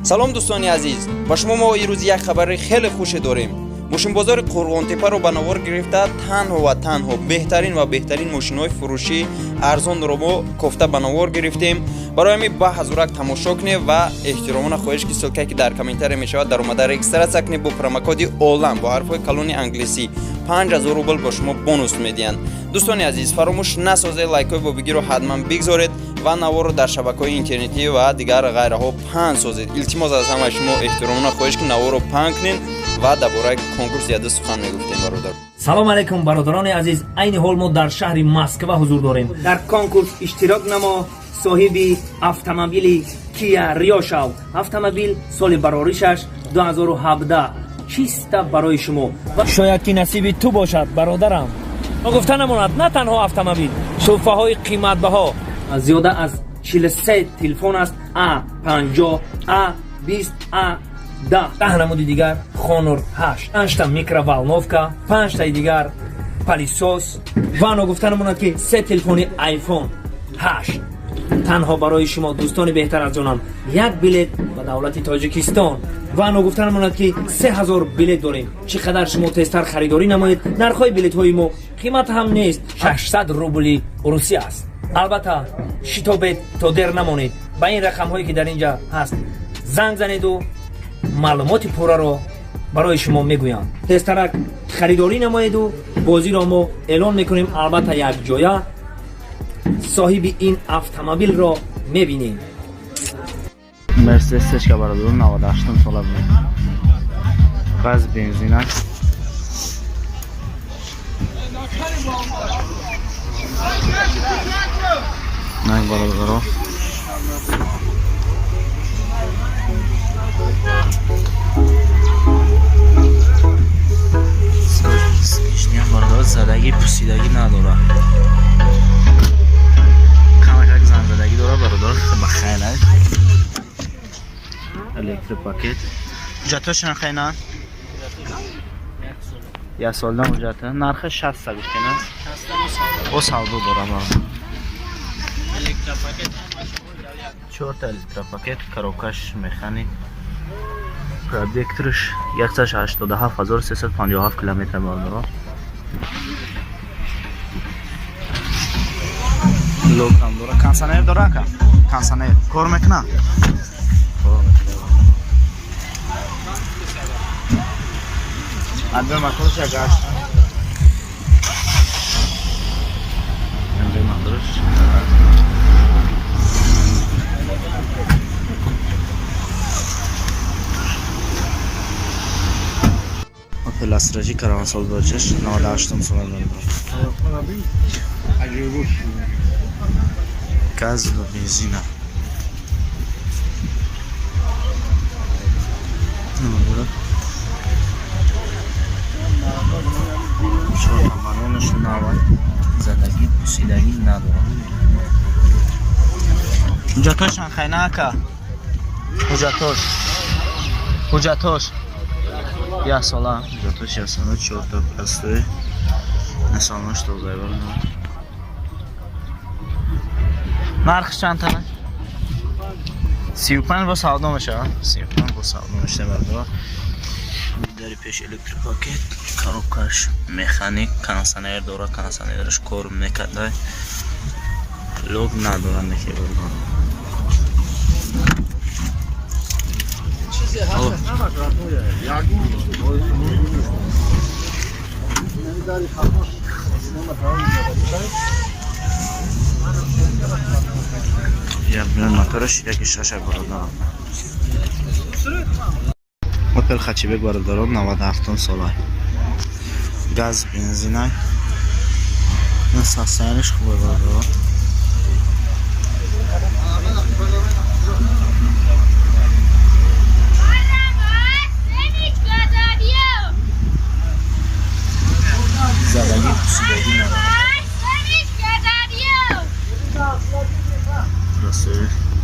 سلام دوستان عزیز، با شما ما امروز یک خبر خیلی خوش داریم. ماشین بازار قرغانتپه رو به نوار گرفته تنها بهترین ماشین‌های فروشی ارزان رو ما کوفته به نوار گرفتیم. برای همین با حضورک تماشا کنید و احتراماً خواهش که سلکه که در کامنتر میشود در اومده رجیستر کنید با پروموکد اولم با حرف‌های کلون انگلیسی 5000 روبل با شما بونوس میدین. دوستان عزیز فراموش نسازید لایک با ویدیو رو حتما بگذارید و نوار رو در شبکه‌های اینترنتی و دیگر غیرها پهن سازید. التماس از همه شما احتراماً خواهش که نوار رو پهن کنین و درباره کنکورس یاد سخن میگفتیم برادر. سلام علیکم برادران عزیز، عین حال ما در شهر مسکو حضور داریم. در کنکورس اشتراک نما صاحب اتومبیل کیا ریو شو. اتومبیل سال براریشش 2017 چیست برای شما و شاید که نصیب تو باشد برادرم. ما گفتن نماند نه تنها اتومبیل، سوفه های قیمت بها زیاده از 43 تلفن است. A50 A20 A10 نمودی دیگر خونور 8 تا میکرووالنوفکا 5 تا دیگر پلیسوس و نا گفتن نماند که 3 تلفن آیفون 8 تنها برای شما دوستان بهتر از جانم. یک بلیت به دولت تاجیکستان و نا گفتن نماند که 3000 بلیت داریم. چقدر شما تستر خریداری نمایید. نرخ‌های بلیت های ما قیمت هم نیست، 600 روبل روسی است. البته شتابید تا دیر نمانید. با این رقم هایی که در اینجا هست زنگ زنید و معلومات پورا رو برای شما میگویم. تسترک خریداری نمایید و بازی را ما اعلان میکنیم. البته یک جایه صاحب این اتومبیل را میبینیم. مرسدس که برادران 98 ساله بود. گاز بنزین است. نه برادران سیشنیم برادر زدگی پوسیدگی نداره. کمک زن زدگی داره برادر بخیره. الکتریک پاکت جاتوش نخینه یک سال دم جاته نرخ 60 گفت نه او سالدو داره برادر. الکتریک پاکت 4 تا الکتریک پاکت کاروکش مکانیک پروداکتش 187357 کیلومتر برادر. لوگ هم داره. کانسانر داره که کانسانر کار میکنه. ادبر مکانش یک گشت ادبر مدرش اپل استراتژی کرانسال بچش 98 سال داره. گاز و بنزین شورمانونشون نوای زدگی پوسیدگی نداره. حجتوش خیلی که حجتوش یک ساله حجتوش یک ساله 4 تا پسته نسانش تو زیبر نرخش چند تنه؟ 35 با سعودا میشه. 35 با سعودا میشه برده. داری پیش الکتریک پاکت کاروکش مکانیک کانسانر داره. کانسانرش کار میکنه. لوگ نداره نکی برده. یک میلیون موتورش یکی شاشه برادران. اپل خچیبک برادران 97 ساله. گاز بنزین های ساسیانش خوبه برادران. زدگی پوسیدگی نداره.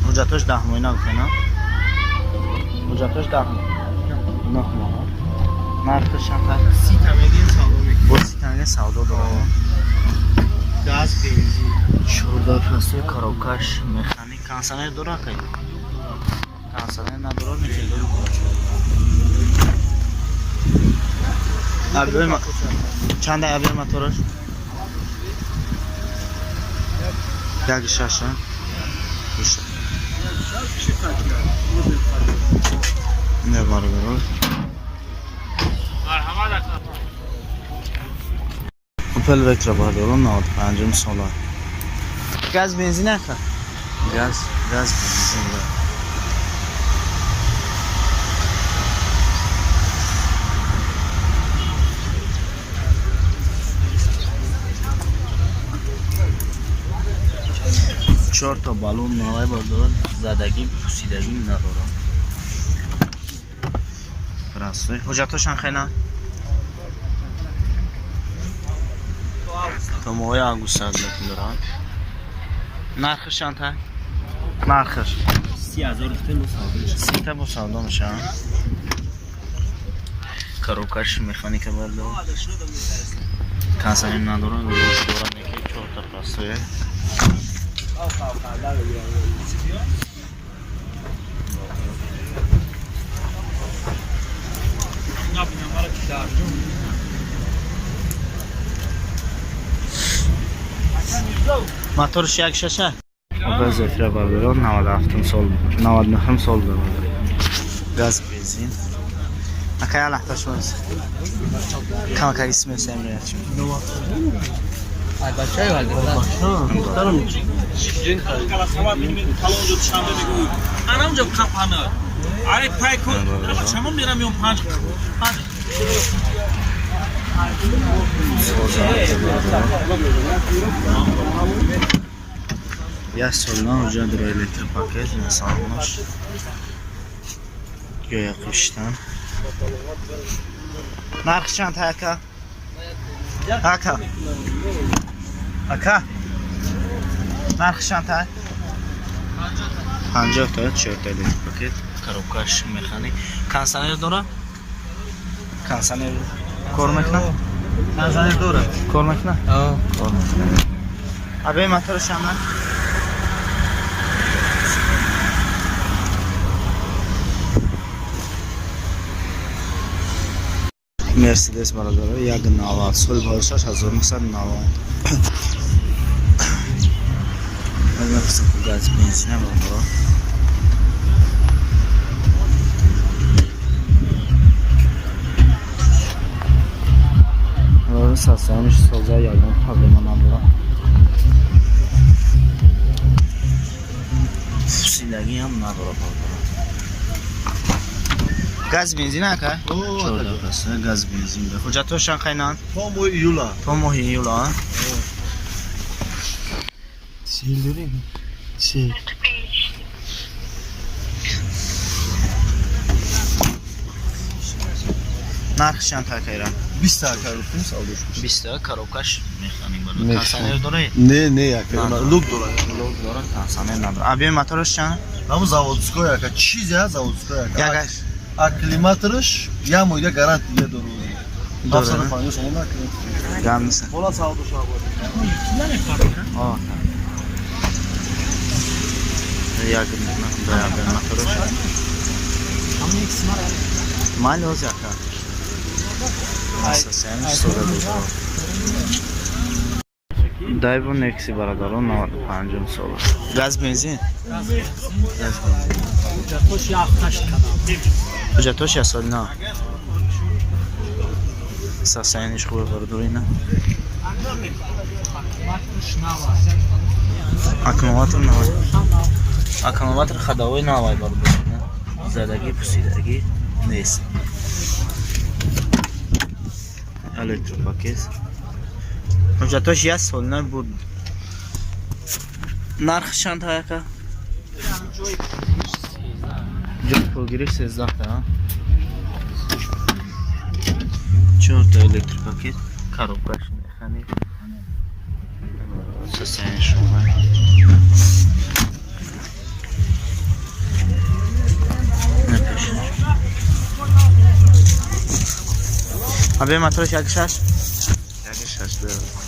حجتش 10 ماهه گفته نه؟ حجتش 10 ماهه 9 ماهه نرخش هم تا 30 تمگین سودا میکنه. با 30 تمگین سودا داره. گاز بنزین 14 پلاستیک کاروکش مکانیک کانسانر داره که کانسانه نداره میتونید چند عبیر موتورش؟ یک شش نه باره برو اوپل وکترا بردارو 95 ساله گاز بنزین نخواه گاز بنزین ده 4 تا بالون نوای بردارن زدگی پوسیدگی ندارن فرانسوی حجتاشان خیلی تا موهای آگوست لکن دارن نرخشان تا نرخش 30,000 تا مساعده میشن کاروکش مکانیک بردارن کانسانی ندارن روش دارن یکی 4 تا پاسوی موتورش یک ششه اوپل زفیرا بردارن 97 سال 99 سال بردارن گاز بنزین اکای لحظه شوز کم کاری اسم سمیریت شد بچه‌ای ولی دخترم جین انام جو کپانا آره پای کو چمون میرم میون 5 یک سالنا اونجا در الکتر پاکت مثالش یا یکیشتن نرخ چند اکا اکا نرخ چند 50 تا 4 تا الکتر پاکت کاروکش مکانیک کانسانر داره کانسانر کار میکنه کانسانر داره کار میکنه کار میکنه ابی موتورش هم مرسدس برادر یک 90 سال باشش 1990 من قسم گاز بنزین برادر و ساسانش سازا یادم پروبلم ندارم سیلگی هم نداره گاز بنزین اکا؟ چورده پسه گاز بنزین ده حجتاشان خیلی تو موهی یولا سیل داریم؟ سیل نرخشان تا کیرم 20 تا کاروکیم سالش 20 تا کاروکش میخوانیم برای کانسانر داره؟ نه یکم لوک داره لوک داره کانسانر نداره ابی موتورش چند؟ همون زاودسکو یکا چیزی هست زاودسکو یکا یکش اکلیماترش یا مویده گارانتی یه داره داره نه پانیش اون نکنه گم نیست بالا ساودو شابه آه یک موتورش مال اوز یکا اساسیانش سودا دوزار دایو نکسی برادران 95 سال گاز بنزین خوش یافتش کنم حجتاش یه سال نه اساسیانش خوبه برادر اینا اکموماتر نوای اکموماتر خداوی نوای برادر زدگی پوسیدگی نیست الکتر پاکت حجتاش یه سال نه بود نرخ چند ها یکا؟ جای پولگیریش 13 تا 4 تا الکتر پاکت کاروکش میخوانی سسیان شما نپیشن ابی موتورش یک شش؟ یک شش